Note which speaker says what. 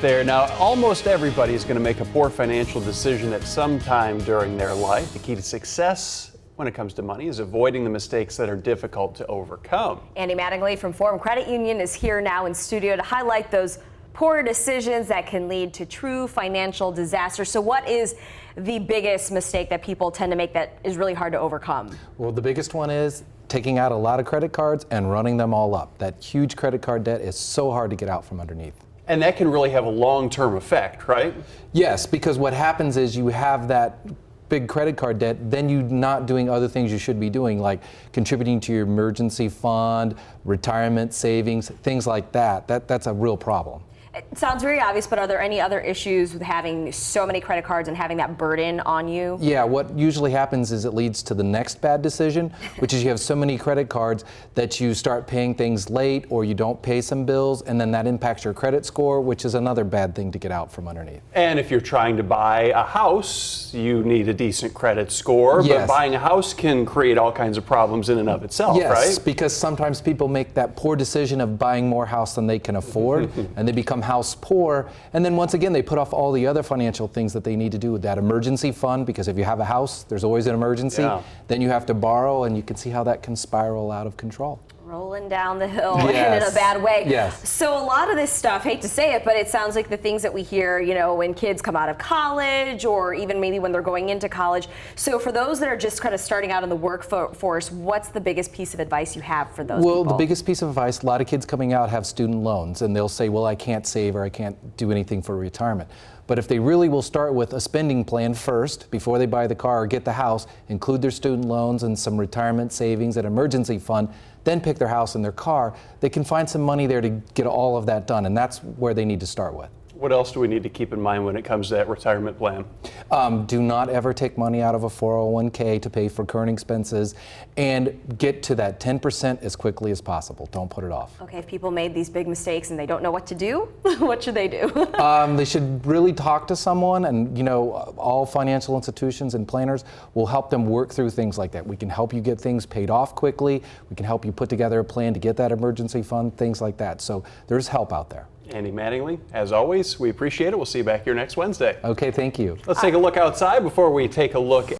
Speaker 1: there. Now, almost everybody is going to make a poor financial decision at some time during their life. The key to success when it comes to money is avoiding the mistakes that are difficult to overcome.
Speaker 2: Andy Mattingly from Forum Credit Union is here now in studio to highlight those poor decisions that can lead to true financial disaster. So what is the biggest mistake that people tend to make that is really hard to overcome?
Speaker 3: Well, the biggest one is taking out a lot of credit cards and running them all up. That huge credit card debt is so hard to get out from underneath.
Speaker 1: And that can really have a long-term effect, right?
Speaker 3: Yes, because what happens is you have that big credit card debt, then you're not doing other things you should be doing, like contributing to your emergency fund, retirement savings, things like that. That's a real problem.
Speaker 2: It sounds very obvious, but are there any other issues with having so many credit cards and having that burden on you?
Speaker 3: Yeah, what usually happens is it leads to the next bad decision, which is you have so many credit cards that you start paying things late or you don't pay some bills, and then that impacts your credit score, which is another bad thing to get out from underneath.
Speaker 1: And if you're trying to buy a house, you need a decent credit score,
Speaker 3: Yes.
Speaker 1: but buying a house can create all kinds of problems in and of itself,
Speaker 3: Yes,
Speaker 1: right?
Speaker 3: because sometimes people make that poor decision of buying more house than they can afford, and they become house poor, and then once again they put off all the other financial things that they need to do with that emergency fund, because if you have a house, there's always an emergency.
Speaker 1: Yeah.
Speaker 3: Then you have to borrow, and you can see how that can spiral out of control.
Speaker 2: Rolling down the hill
Speaker 3: Yes.
Speaker 2: and in a bad way.
Speaker 3: Yes.
Speaker 2: So a lot of this stuff, hate to say it, but it sounds like the things that we hear, when kids come out of college or even maybe when they're going into college. So for those that are just kind of starting out in the workforce, what's the biggest piece of advice you have for those
Speaker 3: Well,
Speaker 2: people?
Speaker 3: the biggest piece of advice, a lot of kids coming out have student loans, and they'll say, well, I can't save or I can't do anything for retirement. But if they really will start with a spending plan first, before they buy the car or get the house, include their student loans and some retirement savings and emergency fund, then pick their house and their car, they can find some money there to get all of that done, and that's where they need to start with.
Speaker 1: What else do we need to keep in mind when it comes to that retirement plan?
Speaker 3: Do not ever take money out of a 401k to pay for current expenses, and get to that 10% as quickly as possible. Don't put it off.
Speaker 2: Okay, if people made these big mistakes and they don't know what to do, what should they do?
Speaker 3: They should really talk to someone, and all financial institutions and planners will help them work through things like that. We can help you get things paid off quickly. We can help you put together a plan to get that emergency fund, things like that. So there's help out there.
Speaker 1: Andy Mattingly, as always, we appreciate it. We'll see you back here next Wednesday.
Speaker 3: Okay, thank you.
Speaker 1: Let's take a look outside before we take a look